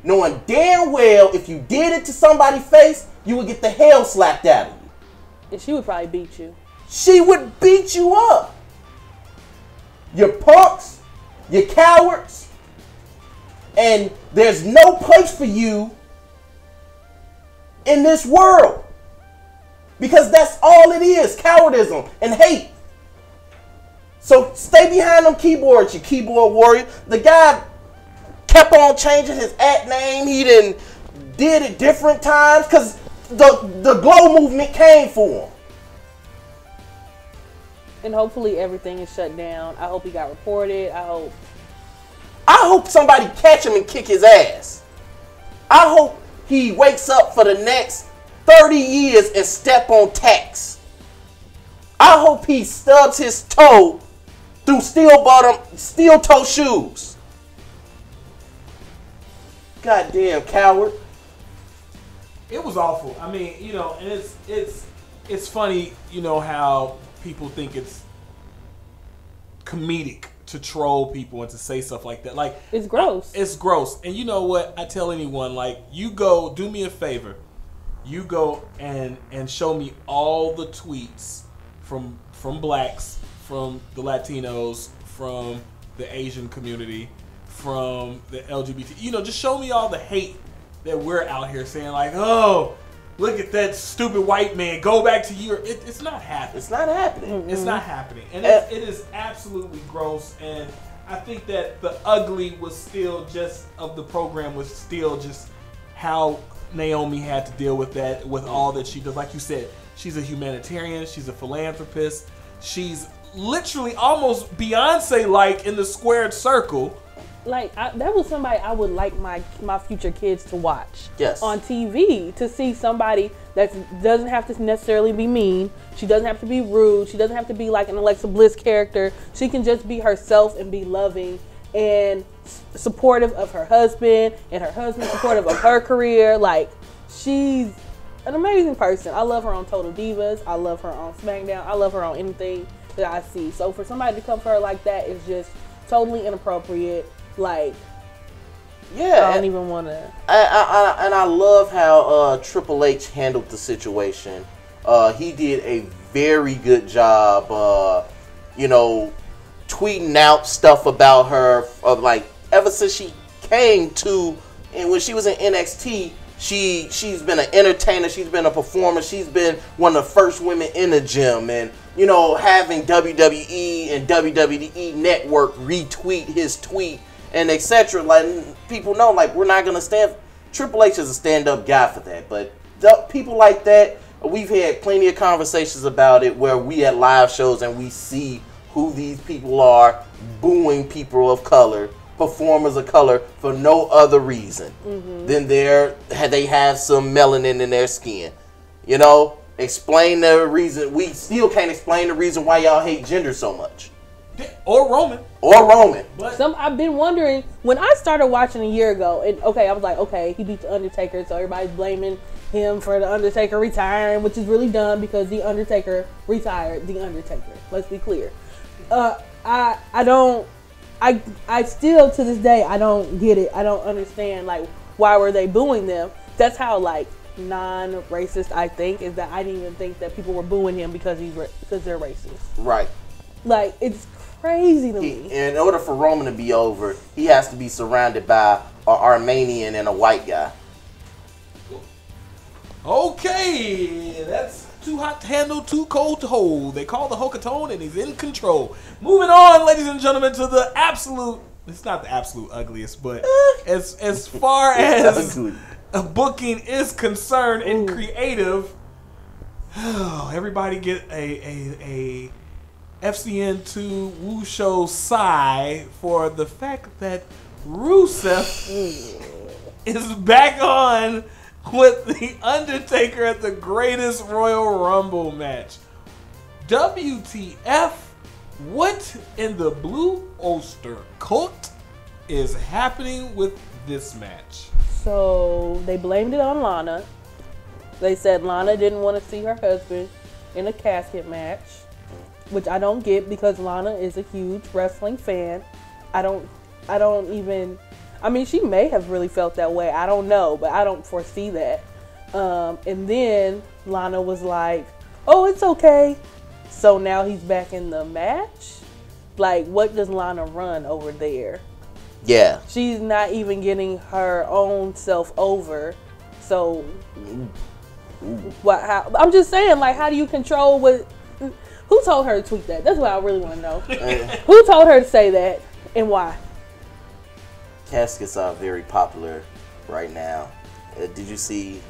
knowing damn well if you did it to somebody's face, you would get the hell slapped out of you. And she would probably beat you. She would beat you up. You're punks. You're cowards. And there's no place for you in this world. Because that's all it is. Cowardism and hate. So stay behind them keyboards, you keyboard warrior. The guy kept on changing his act name. He did it different times because the glow movement came for him. And hopefully everything is shut down. I hope he got reported. I hope somebody catch him and kick his ass. I hope he wakes up for the next 30 years and step on tacks. I hope he stubs his toe through steel toe shoes. Goddamn coward. It was awful. I mean, and it's funny, how people think it's comedic to troll people and to say stuff like that. Like, it's gross. It's gross. And you know what? I tell anyone, like, you go, do me a favor. You go and show me all the tweets from blacks, from the Latinos, from the Asian community, from the LGBT. You know, just show me all the hate that we're out here saying, like, oh, look at that stupid white man. Go back to Europe. It's not happening. It's not happening. Mm-hmm. It's not happening. And it is absolutely gross. And I think that the ugly was still just, of the program, was still just how Naomi had to deal with that, with all that she does. Like you said, she's a humanitarian. She's a philanthropist. She's literally almost Beyonce-like in the squared circle. Like, that was somebody I would like my future kids to watch. Yes. On TV, to see somebody that doesn't have to necessarily be mean. She doesn't have to be rude. She doesn't have to be like an Alexa Bliss character. She can just be herself and be loving and supportive of her husband, and her husband supportive of her career. Like, she's an amazing person. I love her on Total Divas. I love her on SmackDown. I love her on anything that I see. So for somebody to come for her like that is just totally inappropriate. Like, yeah, I don't even want to. I love how Triple H handled the situation. He did a very good job, you know, tweeting out stuff about her, of like, ever since she came to, and when she was in NXT, she's been an entertainer, she's been a performer, she's been one of the first women in the gym, and, you know, having WWE and WWE Network retweet his tweet and etc. Like, people know, like, we're not gonna stand. Triple H is a stand-up guy for that, but people like that, we've had plenty of conversations about it where we at live shows and we see who these people are, booing people of color, performers of color, for no other reason than they have some melanin in their skin. You know, explain the reason. We still can't explain the reason why y'all hate gender so much. Or Roman. But I've been wondering, when I started watching a year ago, and I was like, okay, he beat The Undertaker, so everybody's blaming him for The Undertaker retiring, which is really dumb because The Undertaker retired The Undertaker. Let's be clear. I still, to this day, I don't get it. I don't understand, like, why were they booing them? That's how, like, non-racist I think, is that I didn't even think that people were booing him because they're racist. Right. Like, it's crazy to me. In order for Roman to be over, he has to be surrounded by an Armenian and a white guy. Okay, that's too hot to handle, too cold to hold. They call the Hokatone, and he's in control. Moving on, ladies and gentlemen, to the absolute. It's not the absolute ugliest, but as far as booking is concerned and creative, everybody get a FCN Two Wooooo show sigh for the fact that Rusev is back on with The Undertaker at the greatest Royal Rumble match. WTF? What in the Blue Oyster Cult is happening with this match? So they blamed it on Lana. They said Lana didn't want to see her husband in a casket match, which I don't get because Lana is a huge wrestling fan. I mean, she may have really felt that way. I don't know, but I don't foresee that. And then Lana was like, oh, it's okay. So now he's back in the match? Like, what does Lana run over there? Yeah. She's not even getting her own self over. So, I'm just saying, like, how do you control what... Who told her to tweet that? That's what I really want to know. Who told her to say that and why? Caskets are very popular right now. Did you see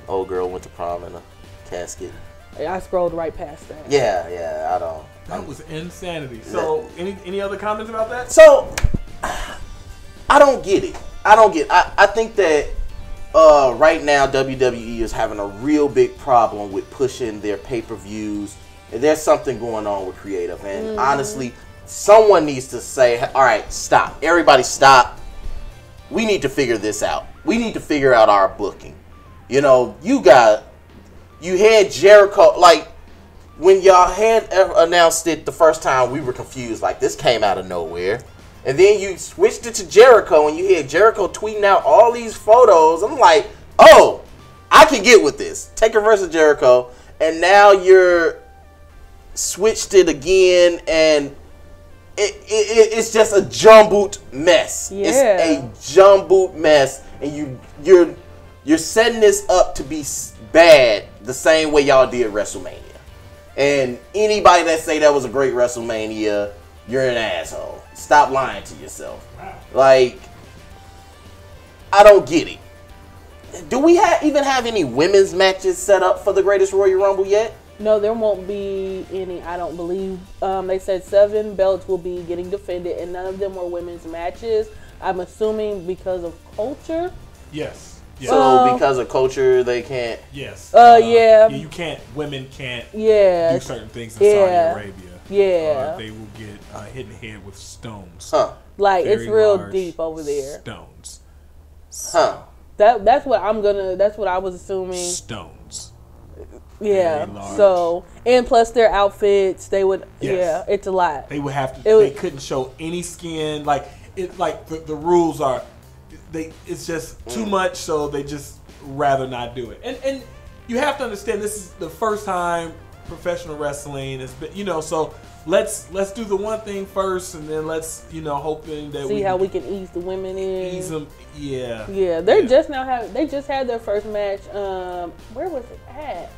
old girl went to prom in a casket? I scrolled right past that. Yeah, I don't. That was insanity. So, any other comments about that? So, I don't get it. I think that right now WWE is having a real big problem with pushing their pay-per-views. There's something going on with creative, and honestly, someone needs to say, all right, stop. Everybody stop. We need to figure this out. We need to figure out our booking. You know, you had Jericho, like, when y'all had announced it the first time, we were confused, like, this came out of nowhere. And then you switched it to Jericho, and you had Jericho tweeting out all these photos. I'm like, oh, I can get with this. Taker versus Jericho, and now you're switched it again, and it's just a jumbled mess. Yeah. It's a jumbled mess, and you're setting this up to be bad the same way y'all did WrestleMania. And anybody that say that was a great WrestleMania, you're an asshole. Stop lying to yourself. Like, I don't get it. Do we even have any women's matches set up for the Greatest Royal Rumble yet? No, there won't be any, I don't believe. They said 7 belts will be getting defended, and none of them were women's matches. I'm assuming because of culture. Yes. So because of culture, they can't. Yes. Yeah. You can't. Women can't. Yeah. Do certain things in Saudi Arabia. Yeah. They will get hit in the head with stones. Huh. Like Very it's real large deep over there. Stones. Huh. That's what I was assuming. Stones. Yeah. Very large. So, and plus their outfits, they would. Yes. Yeah, it's a lot. They would have to. They couldn't show any skin. Like the rules are. It's just too much, so they just rather not do it. And you have to understand, this is the first time professional wrestling has been, so let's do the one thing first, and then let's, hoping that see how we can ease the women in. Ease them, yeah. Yeah, they just had their first match. Where was it at?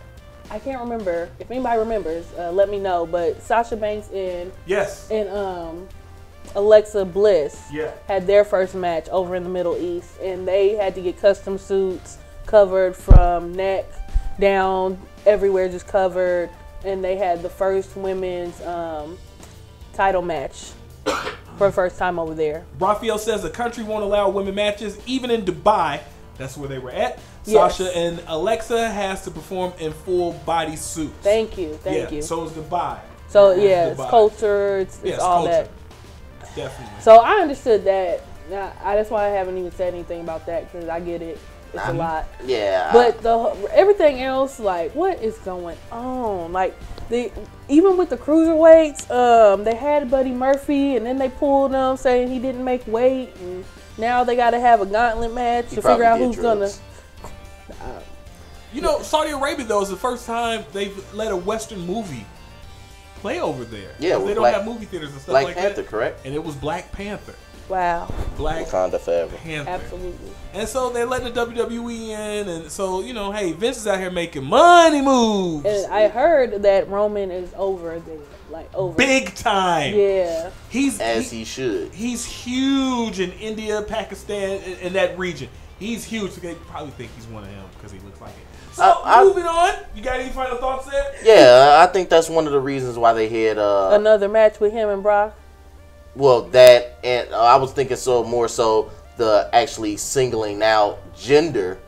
I can't remember. If anybody remembers, let me know. But Sasha Banks and Alexa Bliss had their first match over in the Middle East, and they had to get custom suits covered from neck down, everywhere just covered, and they had the first women's title match for the first time over there. Raphael says the country won't allow women matches, even in Dubai. That's where they were at. Sasha and Alexa has to perform in full body suits. Thank you. So is Dubai. So it's culture, it's all culture. That. Definitely. So I understood that. That's why I haven't even said anything about that, because I get it. It's a lot. Yeah. But everything else, like, what is going on? Like, even with the cruiserweights, they had Buddy Murphy, and then they pulled him saying he didn't make weight, and now they got to have a gauntlet match to figure out who's gonna. Saudi Arabia though is the first time they've let a Western movie play over there. Yeah, they don't have movie theaters and stuff Black like Panther, that. Correct? And it was Black Panther. Wow. Black Panther. Absolutely. And so they let the WWE in, and so hey, Vince is out here making money moves. And I heard that Roman is over there, like over big time. Yeah. He should. He's huge in India, Pakistan, in that region. He's huge. They probably think he's one of them because he looks like it. So moving on, you got any final thoughts there? Yeah, I think that's one of the reasons why they had another match with him and Brock. Well, that, and I was thinking more so the actually singling out gender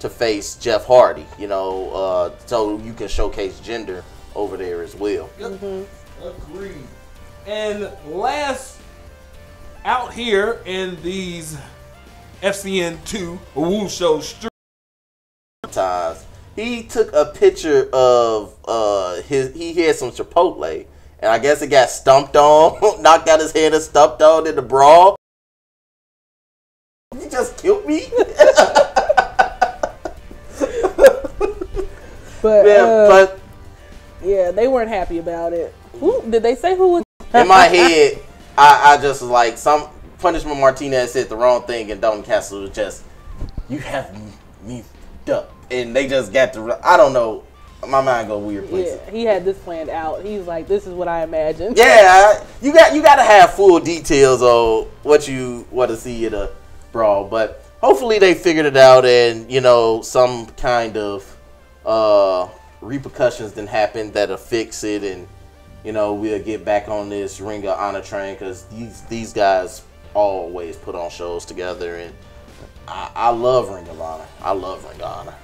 to face Jeff Hardy. So you can showcase gender over there as well. Yep. Mm-hmm. Agreed. And last out here in these FCN Two Wooooo show times. He took a picture of he had some Chipotle, and I guess it got stumped on, knocked out his head and stumped on in the brawl. You just killed me. But they weren't happy about it. Did they say who was? In my head, I just was like, some Punishment Martinez said the wrong thing, and Dalton Castle was just, you have me up. And they just got to, I don't know, my mind go weird places. Yeah, he had this planned out. He's like, this is what I imagined. Yeah, you got to have full details on what you want to see in a brawl. But hopefully they figured it out, and some kind of repercussions didn't happen that'll fix it, and we'll get back on this Ring of Honor train, because these guys always put on shows together, and I love Ring of Honor. I love Ring of Honor.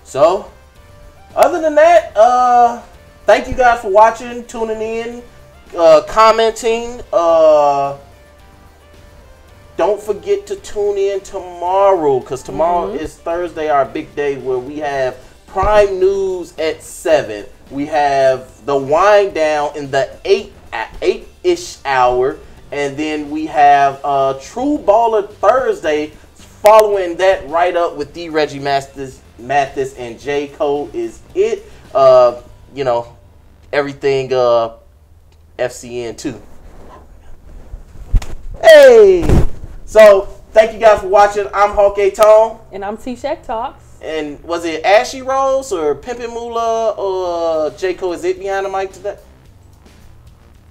So, other than that, thank you guys for watching, tuning in, commenting. Don't forget to tune in tomorrow, because tomorrow is Thursday, our big day, where we have Prime News at 7. We have the wind down in the 8-ish hour, and then we have True Baller Thursday. Following that right up with D. Reggie Mathis and J. Cole is it. Everything FCN 2. Hey! So, thank you guys for watching. I'm Hulk A. Tone. And I'm T-Shack Talks. And was it Ashy Rose or Pimpin' Moolah or J. Cole? Is it behind the mic today?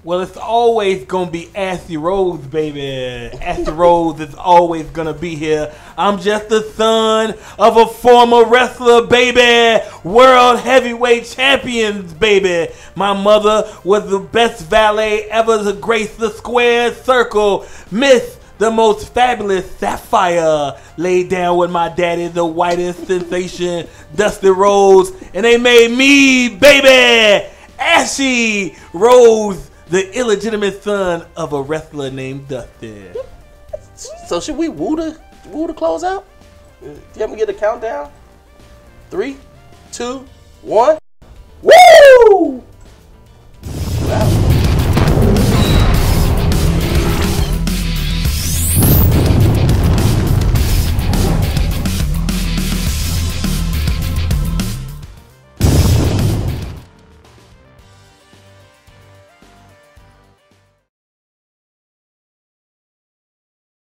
Well, it's always gonna be Ashy Rose, baby. Ashy Rose is always gonna be here. I'm just the son of a former wrestler, baby. World heavyweight champions, baby. My mother was the best valet ever to grace the square circle. Miss the most fabulous Sapphire laid down with my daddy, the whitest sensation, Dusty Rose, and they made me, baby, Ashy Rose, the illegitimate son of a wrestler named Dusty. So should we woo to close out? Do you ever get a countdown? 3, 2, 1.